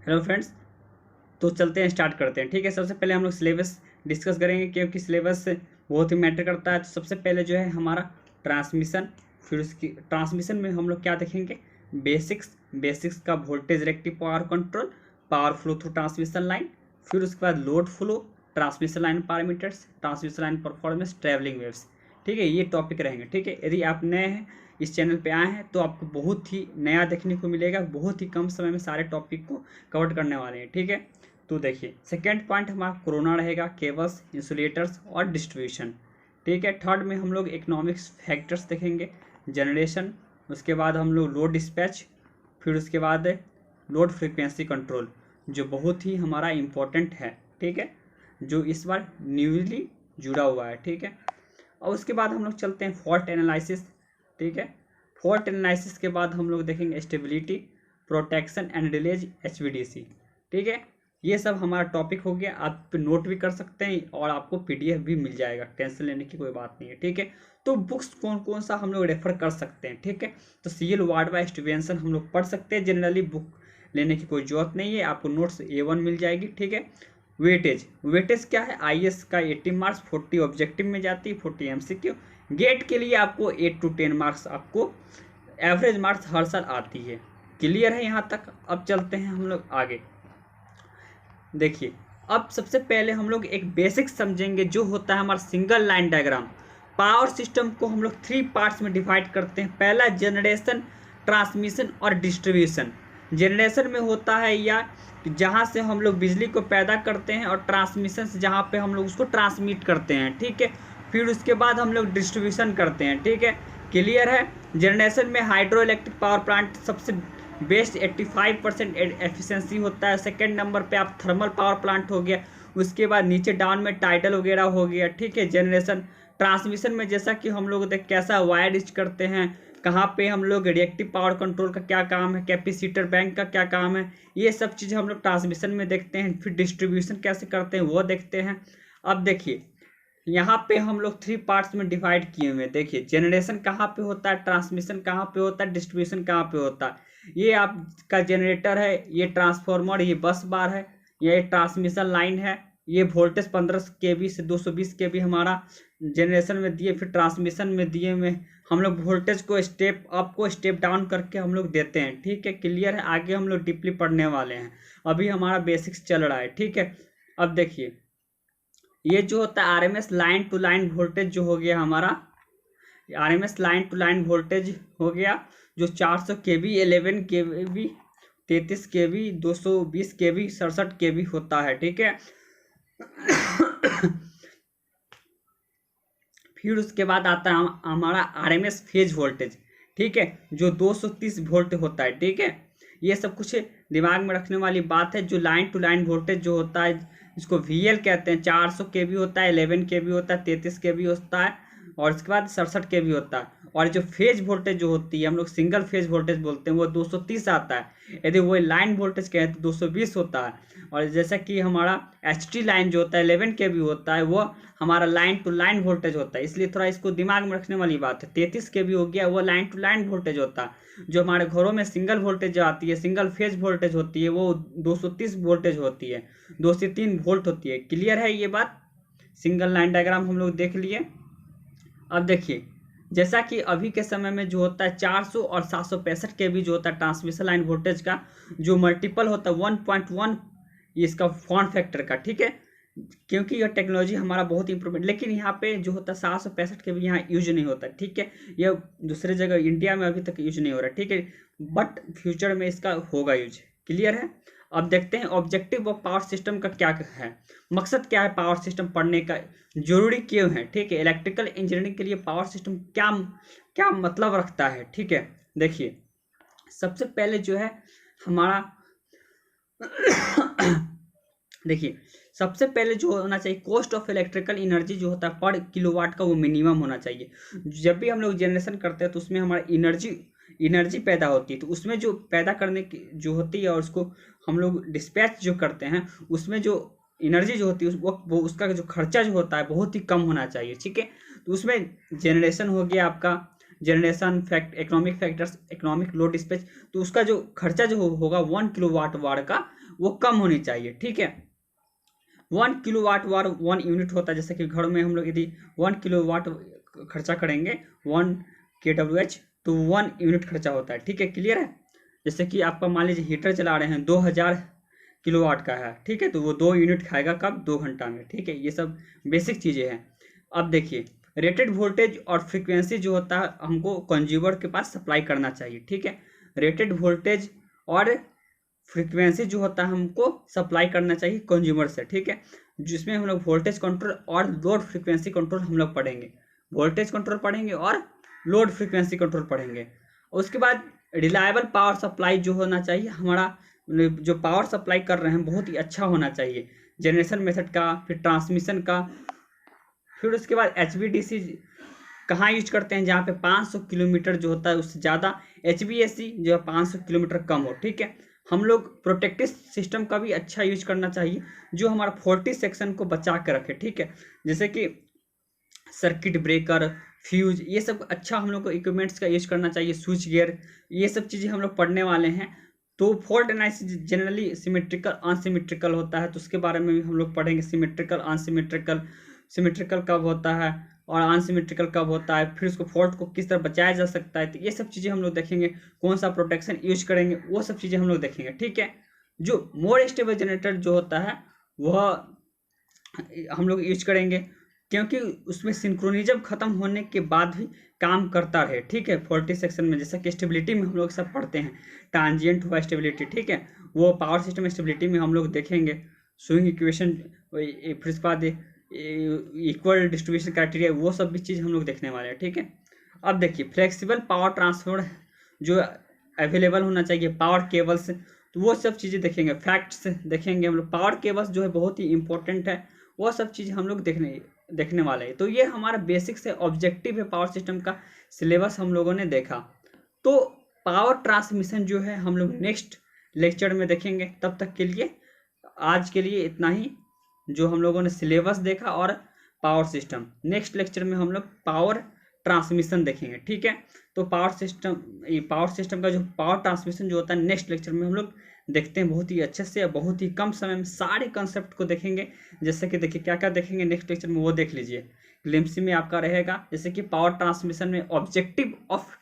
Hello friends, तो चलते हैं, स्टार्ट करते हैं। ठीक है, सबसे पहले हम लोग सिलेबस डिस्कस करेंगे क्योंकि सिलेबस बहुत ही मैटर करता है। तो सबसे पहले जो है हमारा ट्रांसमिशन, फिर उसकी ट्रांसमिशन में हम लोग क्या देखेंगे, बेसिक्स का voltage reactive power control, power flow through transmission line, फिर उसके बाद load flow, transmission line parameters, transmission line performance, travelling waves. ठीक है, ये टॉपिक रहेंगे। ठीक है, यदि आप नए हैं, इस चैनल पे आए हैं, तो आपको बहुत ही नया देखने को मिलेगा। बहुत ही कम समय में सारे टॉपिक को कवर करने वाले हैं। ठीक है, तो देखिए सेकेंड पॉइंट हमारा कोरोना रहेगा, केबल्स, इंसुलेटर्स और डिस्ट्रीब्यूशन। ठीक है, थर्ड में हम लोग इकोनॉमिक्स फैक्टर्स देखेंगे, जनरेशन, उसके बाद हम लोग लोड डिस्पैच, फिर उसके बाद लोड फ्रिक्वेंसी कंट्रोल, जो बहुत ही हमारा इम्पोर्टेंट है। ठीक है, जो इस बार न्यूली जुड़ा हुआ है। ठीक है, और उसके बाद हम लोग चलते हैं फॉल्ट एनालिसिस। ठीक है, फॉल्ट एनालिसिस के बाद हम लोग देखेंगे stability, protection and release, HVDC। ठीक है, ये सब हमारा टॉपिक हो गया। आप नोट भी कर सकते हैं और आपको PDF भी मिल जाएगा, टेंशन लेने की कोई बात नहीं है। ठीक है, तो बुक्स कौन कौन सा हम लोग रेफर कर सकते हैं। ठीक है, तो CL वार्डवा स्टीवेंसन हम लोग पढ़ सकते हैं। जनरली बुक लेने की कोई जरूरत नहीं है, आपको नोट्स A1 मिल जाएगी। ठीक है, वेटेज क्या है, IS का 80 मार्क्स, 40 ऑब्जेक्टिव में जाती है, 40 MCQ। गेट के लिए आपको 8 to 10 मार्क्स, आपको एवरेज मार्क्स हर साल आती है। क्लियर है यहाँ तक। अब चलते हैं हम लोग आगे। देखिए, अब सबसे पहले हम लोग एक बेसिक समझेंगे, जो होता है हमारा single line diagram. Power system को हम लोग 3 पार्ट्स में डिवाइड करते हैं। पहला जनरेशन, ट्रांसमिशन और डिस्ट्रीब्यूशन। जनरेशन में होता है या जहाँ से हम लोग बिजली को पैदा करते हैं, और ट्रांसमिशन से जहाँ पे हम लोग उसको ट्रांसमिट करते हैं। ठीक है, फिर उसके बाद हम लोग डिस्ट्रीब्यूशन करते हैं। ठीक है, क्लियर है। जनरेशन में हाइड्रो इलेक्ट्रिक पावर प्लांट सबसे बेस्ट 85% एफिशिएंसी होता है। सेकंड नंबर पे आप थर्मल पावर प्लांट हो गया। उसके बाद नीचे डाउन में टाइडल वगैरह हो गया। ठीक है, जनरेशन। ट्रांसमिशन में जैसा कि हम लोग देख कैसा वायर रिच करते हैं, कहाँ पे हम लोग रिएक्टिव पावर कंट्रोल का क्या काम है, कैपेसिटर बैंक का क्या काम है, ये सब चीज़ हम लोग ट्रांसमिशन में देखते हैं। फिर डिस्ट्रीब्यूशन कैसे करते हैं वो देखते हैं। अब देखिए, यहाँ पे हम लोग 3 पार्ट्स में डिवाइड किए हुए हैं। देखिए, जनरेशन कहाँ पे होता है, ट्रांसमिशन कहाँ पे होता है, डिस्ट्रीब्यूशन कहाँ पे होता है। ये आपका जनरेटर है, ये ट्रांसफार्मर, ये बस बार है, ये ट्रांसमिशन लाइन है। ये वोल्टेज 15 kV से 220 kV हमारा जनरेशन में दिए, फिर ट्रांसमिशन में दिए हुए हम लोग वोल्टेज को स्टेप अप को स्टेप डाउन करके हम लोग देते हैं। ठीक है, क्लियर है। आगे हम लोग डीपली पढ़ने वाले हैं, अभी हमारा बेसिक्स चल रहा है। ठीक है, अब देखिए, ये जो होता है RMS line to line voltage जो हो गया हमारा, RMS line to line voltage हो गया, जो 400 kV, 11 kV, 33 kV, 220 kV, 67 kV होता है। ठीक है, फिर उसके बाद आता है हमारा RMS फेज वोल्टेज। ठीक है, जो 230 वोल्ट होता है। ठीक है, ये सब कुछ दिमाग में रखने वाली बात है। जो लाइन टू लाइन वोल्टेज जो होता है, इसको VL कहते हैं। 400 kV होता है, 11 kV होता है, 33 kV होता है, और इसके बाद 67 kV होता है। और जो फेज वोल्टेज जो होती है, हम लोग सिंगल फेज वोल्टेज बोलते हैं, वो 230 आता है। यदि वो लाइन वोल्टेज कहें तो 220 होता है। और जैसा कि हमारा HT लाइन जो होता है 11 kV होता है, वो हमारा लाइन टू लाइन वोल्टेज होता है। इसलिए थोड़ा इसको दिमाग में रखने वाली बात है। 33 kV हो गया, वो लाइन टू लाइन वोल्टेज होता है। जो हमारे घरों में सिंगल वोल्टेज जो आती है, सिंगल फेज वोल्टेज होती है, वो 230 वोल्टेज होती है, 2 से 3 वोल्ट होती है। क्लियर है ये बात। सिंगल लाइन डायग्राम हम लोग देख लिए। अब देखिए, जैसा कि अभी के समय में जो होता है 400 और 765 kV जो होता है ट्रांसमिशन लाइन वोल्टेज का, जो मल्टीपल होता है 1.1 इसका फॉर्म फैक्टर का। ठीक है, क्योंकि यह टेक्नोलॉजी हमारा बहुत इंप्रूवमेंट, लेकिन यहाँ पे जो होता है 765 kV यहाँ यूज नहीं होता। ठीक है, यह दूसरे जगह इंडिया में अभी तक यूज नहीं हो रहा। ठीक है, बट फ्यूचर में इसका होगा यूज। क्लियर है। अब देखते हैं ऑब्जेक्टिव ऑफ पावर सिस्टम का क्या है, मकसद क्या है पावर सिस्टम पढ़ने का, जरूरी क्यों है। ठीक है, इलेक्ट्रिकल इंजीनियरिंग के लिए पावर सिस्टम क्या क्या मतलब रखता है। ठीक है, देखिए, सबसे पहले जो है हमारा देखिए, सबसे पहले जो होना चाहिए, कॉस्ट ऑफ इलेक्ट्रिकल एनर्जी जो होता है पर किलोवाट का, वो मिनिमम होना चाहिए। जब भी हम लोग जनरेशन करते हैं तो उसमें हमारा एनर्जी पैदा होती है, तो उसमें जो पैदा करने की जो होती है, और उसको हम लोग डिस्पैच जो करते हैं, उसमें जो एनर्जी जो होती है वो उसका जो खर्चा जो होता है बहुत ही कम होना चाहिए। ठीक है, तो उसमें जनरेशन हो गया आपका, generation economic factors, economic load dispatch, तो उसका जो खर्चा जो होगा 1 किलोवाट वाट का, वो कम होनी चाहिए, ठीक है। 1 किलोवाट वाट 1 यूनिट होता है, जैसे कि घर में हम लोग यदि 1 किलोवाट खर्चा करेंगे 1 kWh तो 1 यूनिट खर्चा होता है, ठीक है, क्लियर है। जैसे कि आपका मान लीजिए हीटर चला रहे हैं 2000 किलोवाट का है, ठीक है, तो वो 2 यूनिट खाएगा कब, 2 घंटा में, ठीक है। ये सब बेसिक चीज़ें हैं। अब देखिए रेटेड वोल्टेज और फ्रीक्वेंसी जो होता है हमको कंज्यूमर के पास सप्लाई करना चाहिए, ठीक है। रेटेड वोल्टेज और फ्रीक्वेंसी जो होता है हमको सप्लाई करना चाहिए कंज्यूमर से, ठीक है। जिसमें हम लोग वोल्टेज कंट्रोल और लोड फ्रीक्वेंसी कंट्रोल हम लोग पढ़ेंगे, वोल्टेज कंट्रोल पढ़ेंगे और लोड फ्रीक्वेंसी कंट्रोल पढ़ेंगे। उसके बाद रिलायबल पावर सप्लाई जो होना चाहिए हमारा, जो पावर सप्लाई कर रहे हैं बहुत ही अच्छा होना चाहिए, जनरेशन मेथड का, फिर ट्रांसमिशन का। फिर उसके बाद HVDC कहाँ यूज करते हैं, जहाँ पे 500 किलोमीटर जो होता है उससे ज़्यादा, HVAC जो है 500 किलोमीटर कम हो, ठीक है। हम लोग प्रोटेक्टिव सिस्टम का भी अच्छा यूज करना चाहिए जो हमारा 40 सेक्शन को बचा के रखे, ठीक है। जैसे कि सर्किट ब्रेकर, फ्यूज, ये सब अच्छा हम लोग को इक्विपमेंट्स का यूज करना चाहिए, स्विच गियर, ये सब चीज़ें हम लोग पढ़ने वाले हैं। तो fault analysis generally symmetrical unsymmetrical होता है, तो उसके बारे में भी हम लोग पढ़ेंगे, सिमेट्रिकल अनसिमेट्रिकल, सिमेट्रिकल कब होता है और अनसिमेट्रिकल कब होता है, फिर उसको फॉल्ट को किस तरह बचाया जा सकता है, तो ये सब चीज़ें हम लोग देखेंगे। कौन सा प्रोटेक्शन यूज करेंगे वो सब चीज़ें हम लोग देखेंगे, ठीक है। जो मोर स्टेबल जनरेटर जो होता है वह हम लोग यूज करेंगे, क्योंकि उसमें सिंक्रोनिज्म खत्म होने के बाद भी काम करता रहे, ठीक है। 40 सेक्शन में जैसा कि स्टेबिलिटी में हम लोग सब पढ़ते हैं, ट्रांजिएंट हुआ स्टेबिलिटी, ठीक है, वो पावर सिस्टम स्टेबिलिटी में हम लोग देखेंगे। स्विंग इक्वेशन, फिर उसके बाद इक्वल डिस्ट्रीब्यूशन क्राइटेरिया, वो सब भी चीज़ हम लोग देखने वाले हैं, ठीक है। अब देखिए फ्लेक्सिबल पावर ट्रांसफर जो अवेलेबल होना चाहिए, पावर केबल्स, तो वो सब चीज़ें देखेंगे, फैक्ट्स देखेंगे हम लोग। पावर केबल्स जो है बहुत ही इंपॉर्टेंट है, वो सब चीज़ हम लोग देखने वाले हैं। तो ये हमारा बेसिक से ऑब्जेक्टिव है, पावर सिस्टम का सिलेबस हम लोगों ने देखा। तो पावर ट्रांसमिशन जो है हम लोग नेक्स्ट लेक्चर में देखेंगे। तब तक के लिए आज के लिए इतना ही, जो हम लोगों ने सिलेबस देखा और पावर सिस्टम। नेक्स्ट लेक्चर में हम लोग पावर ट्रांसमिशन देखेंगे, ठीक है। तो पावर सिस्टम का जो पावर ट्रांसमिशन जो होता है नेक्स्ट लेक्चर में हम लोग देखते हैं, बहुत ही अच्छे से, बहुत ही कम समय में सारे कंसेप्ट को देखेंगे। जैसे कि देखिए क्या क्या देखेंगे नेक्स्ट लेक्चर में वो देख लीजिए, ग्लिम्स में आपका रहेगा। जैसे कि पावर ट्रांसमिशन में ऑब्जेक्टिव ऑफ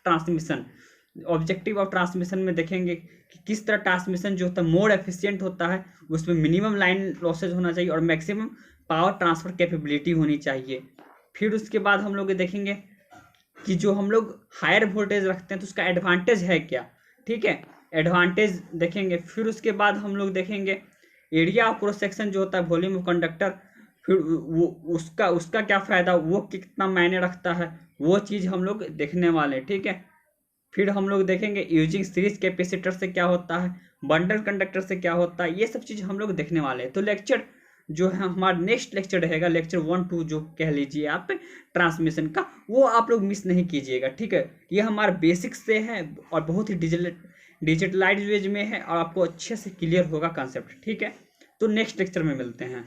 ट्रांसमिशन में देखेंगे कि किस तरह ट्रांसमिशन जो होता है मोर एफिशिएंट होता है, उसमें मिनिमम लाइन लॉसेज होना चाहिए और मैक्सिमम पावर ट्रांसफर कैपेबिलिटी होनी चाहिए। फिर उसके बाद हम लोग देखेंगे कि जो हम लोग हायर वोल्टेज रखते हैं तो उसका एडवांटेज है क्या, ठीक है, एडवांटेज देखेंगे। फिर उसके बाद हम लोग देखेंगे एरिया ऑफ क्रॉस सेक्शन जो होता है, वॉल्यूम ऑफ कंडक्टर, फिर वो उसका क्या फ़ायदा, वो कितना मायने रखता है, वो चीज़ हम लोग देखने वाले हैं, ठीक है। फिर हम लोग देखेंगे यूजिंग सीरीज कैपेसिटर से क्या होता है, बंडल कंडक्टर से क्या होता है, ये सब चीज़ हम लोग देखने वाले हैं। तो लेक्चर जो है हमारा नेक्स्ट लेक्चर रहेगा, लेक्चर 1 2 जो कह लीजिए आप ट्रांसमिशन का, वो आप लोग मिस नहीं कीजिएगा, ठीक है। ये हमारा बेसिक्स से है और बहुत ही डिजिटलाइज वे में है और आपको अच्छे से क्लियर होगा कॉन्सेप्ट, ठीक है। तो नेक्स्ट लेक्चर में मिलते हैं।